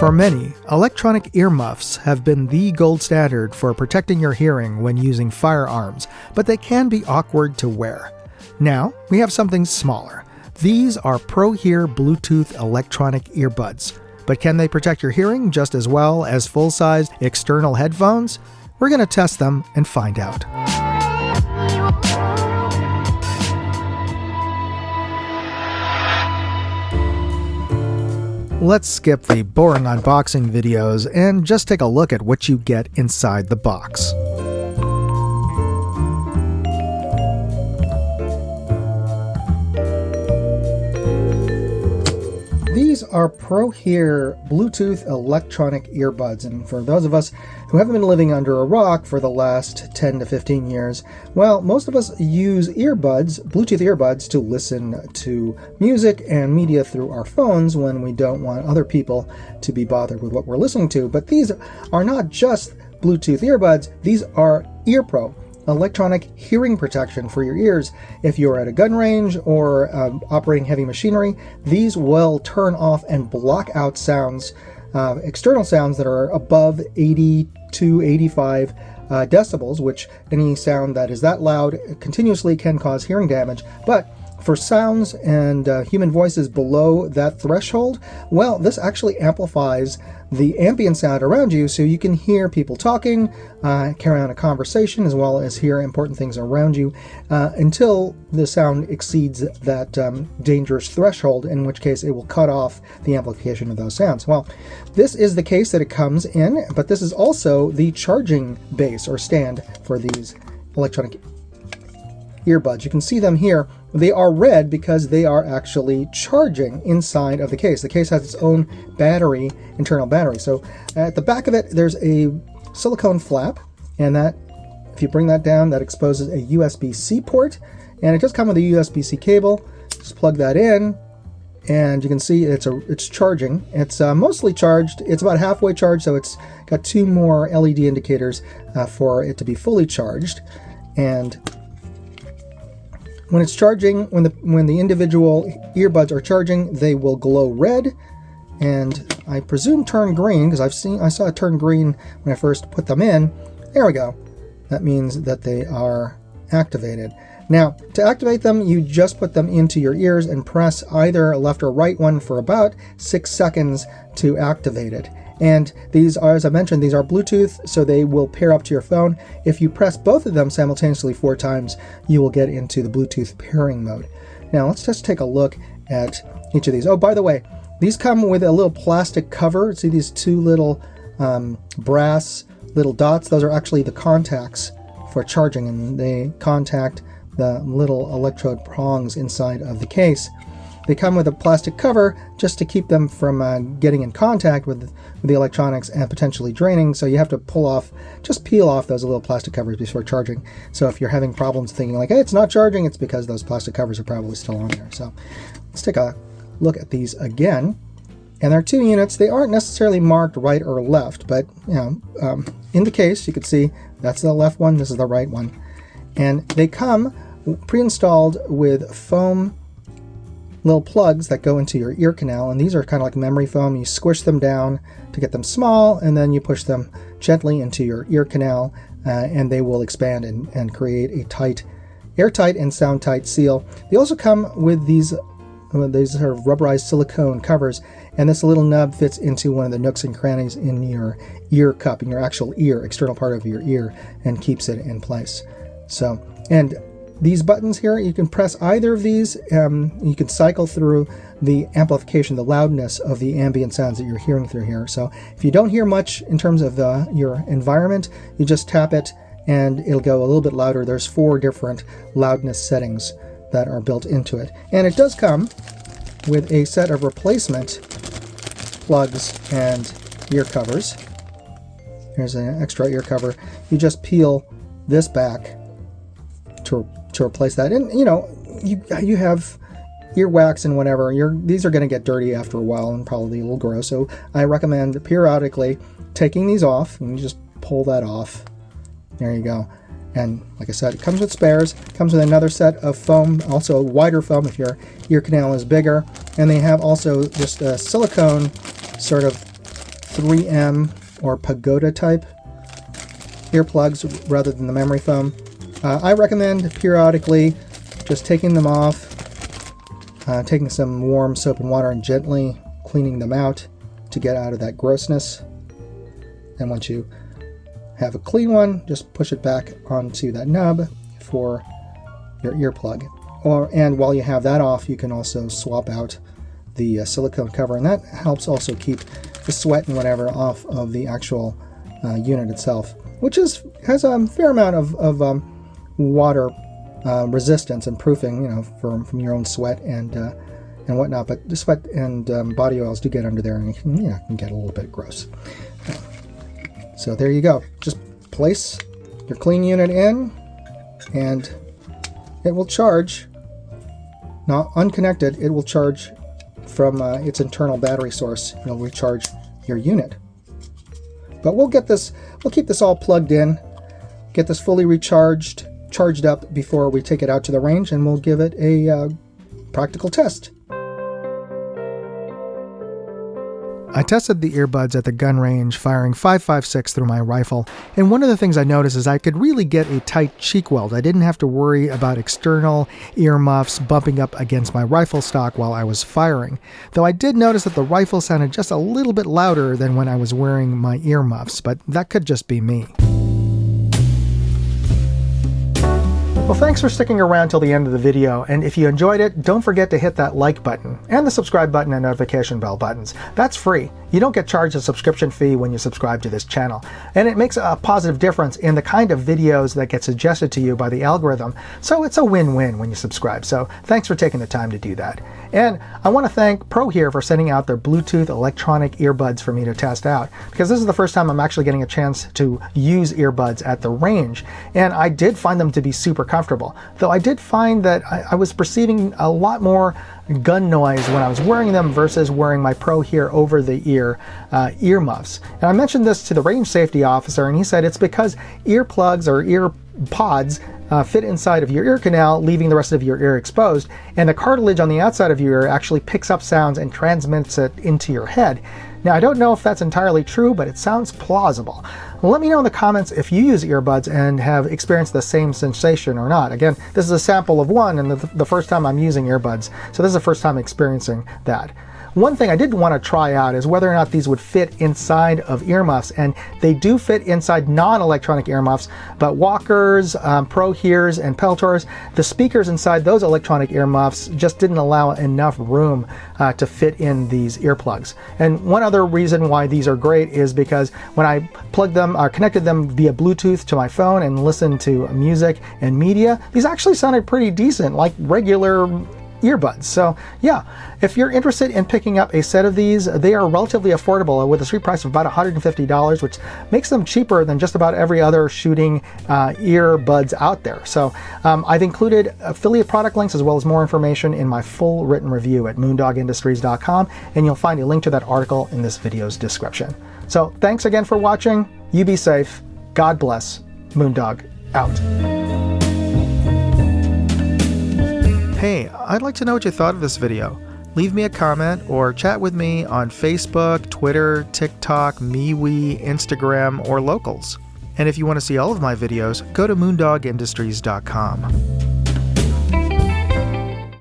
For many, electronic earmuffs have been the gold standard for protecting your hearing when using firearms, but they can be awkward to wear. Now, we have something smaller. These are Prohear Bluetooth electronic earbuds. But can they protect your hearing just as well as full-sized external headphones? We're going to test them and find out. Let's skip the boring unboxing videos and just take a look at what you get inside the box. These are Prohear Bluetooth electronic earbuds, and for those of us who haven't been living under a rock for the last 10 to 15 years, well, most of us use earbuds, Bluetooth earbuds, to listen to music and media through our phones when we don't want other people to be bothered with what we're listening to. But these are not just Bluetooth earbuds, these are EarPro, electronic hearing protection for your ears. If you're at a gun range or operating heavy machinery, these will turn off and block out sounds, external sounds that are above 80 to 85 decibels, which any sound that is that loud continuously can cause hearing damage. But for sounds and human voices below that threshold, well, this actually amplifies the ambient sound around you, so you can hear people talking, carry on a conversation, as well as hear important things around you until the sound exceeds that dangerous threshold, in which case it will cut off the amplification of those sounds. Well, this is the case that it comes in, but this is also the charging base or stand for these electronic earbuds. You can see them here. They are red because they are actually charging inside of the case. The case has its own battery, internal battery. So at the back of it, there's a silicone flap, and that, if you bring that down, that exposes a USB-C port, and it does come with a USB-C cable. Just plug that in, and you can see it's charging. It's mostly charged. It's about halfway charged, so it's got two more LED indicators for it to be fully charged. And when it's charging, when the individual earbuds are charging, they will glow red, and I presume turn green, because I saw it turn green when I first put them in. There we go. That means that they are activated. Now, to activate them, you just put them into your ears and press either a left or right one for about 6 seconds to activate it. And these are, as I mentioned, these are Bluetooth, so they will pair up to your phone. If you press both of them simultaneously 4 times, you will get into the Bluetooth pairing mode. Now, let's just take a look at each of these. Oh, by the way, these come with a little plastic cover. See these two little brass little dots? Those are actually the contacts for charging, and they contact the little electrode prongs inside of the case. They come with a plastic cover just to keep them from getting in contact with the electronics and potentially draining. So you have to peel off those little plastic covers before charging. So if you're having problems thinking like, hey, it's not charging, it's because those plastic covers are probably still on there. So let's take a look at these again. And there are 2 units. They aren't necessarily marked right or left, but in the case, you can see that's the left one, this is the right one. And they come pre-installed with foam little plugs that go into your ear canal, and these are kind of like memory foam. You squish them down to get them small, and then you push them gently into your ear canal, and they will expand and create a airtight and sound tight seal. They also come with these sort of rubberized silicone covers, and this little nub fits into one of the nooks and crannies in your ear cup, in your actual ear, external part of your ear, and keeps it in place. So, and these buttons here, you can press either of these. You can cycle through the amplification, the loudness of the ambient sounds that you're hearing through here. So if you don't hear much in terms of your environment, you just tap it and it'll go a little bit louder. There's 4 different loudness settings that are built into it. And it does come with a set of replacement plugs and ear covers. Here's an extra ear cover. You just peel this back to replace that. And you have earwax and whatever. These are going to get dirty after a while and probably a little gross. So I recommend periodically taking these off, and you just pull that off. There you go. And like I said, it comes with spares. It comes with another set of foam, also wider foam if your ear canal is bigger. And they have also just a silicone sort of 3M or Pagoda type earplugs rather than the memory foam. I recommend periodically just taking them off, taking some warm soap and water and gently cleaning them out to get out of that grossness. And once you have a clean one, just push it back onto that nub for your earplug. And while you have that off, you can also swap out the silicone cover, and that helps also keep the sweat and whatever off of the actual unit itself, which has a fair amount of water resistance and proofing, from your own sweat and whatnot. But the sweat and body oils do get under there, and it can get a little bit gross. So there you go. Just place your clean unit in, and it will charge. Not unconnected, it will charge from its internal battery source. It'll recharge your unit. But we'll keep this all plugged in, get this fully charged up before we take it out to the range, and we'll give it a practical test. I tested the earbuds at the gun range, firing 5.56 through my rifle, and one of the things I noticed is I could really get a tight cheek weld. I didn't have to worry about external earmuffs bumping up against my rifle stock while I was firing, though I did notice that the rifle sounded just a little bit louder than when I was wearing my earmuffs, but that could just be me. Well, thanks for sticking around till the end of the video, and if you enjoyed it, don't forget to hit that like button, and the subscribe button and notification bell buttons. That's free. You don't get charged a subscription fee when you subscribe to this channel, and it makes a positive difference in the kind of videos that get suggested to you by the algorithm, so it's a win-win when you subscribe, so thanks for taking the time to do that. And I want to thank Prohear for sending out their Bluetooth electronic earbuds for me to test out, because this is the first time I'm actually getting a chance to use earbuds at the range, and I did find them to be super comfortable, though I did find that I was perceiving a lot more gun noise when I was wearing them versus wearing my Prohear over-the-ear earmuffs. And I mentioned this to the range safety officer, and he said it's because earplugs or ear pods fit inside of your ear canal, leaving the rest of your ear exposed, and the cartilage on the outside of your ear actually picks up sounds and transmits it into your head. Now, I don't know if that's entirely true, but it sounds plausible. Let me know in the comments if you use earbuds and have experienced the same sensation or not. Again, this is a sample of one, and the first time I'm using earbuds, so this is the first time experiencing that. One thing I did want to try out is whether or not these would fit inside of earmuffs, and they do fit inside non-electronic earmuffs, but Walkers, Prohears, and Peltors, the speakers inside those electronic earmuffs just didn't allow enough room to fit in these earplugs. And one other reason why these are great is because when I plugged them or connected them via Bluetooth to my phone and listened to music and media, these actually sounded pretty decent, like regular earbuds. So yeah, if you're interested in picking up a set of these, they are relatively affordable with a street price of about $150, which makes them cheaper than just about every other shooting earbuds out there. So I've included affiliate product links as well as more information in my full written review at moondogindustries.com, and you'll find a link to that article in this video's description. So thanks again for watching. You be safe. God bless. Moondog out. Hey, I'd like to know what you thought of this video. Leave me a comment or chat with me on Facebook, Twitter, TikTok, MeWe, Instagram, or Locals. And if you want to see all of my videos, go to moondogindustries.com.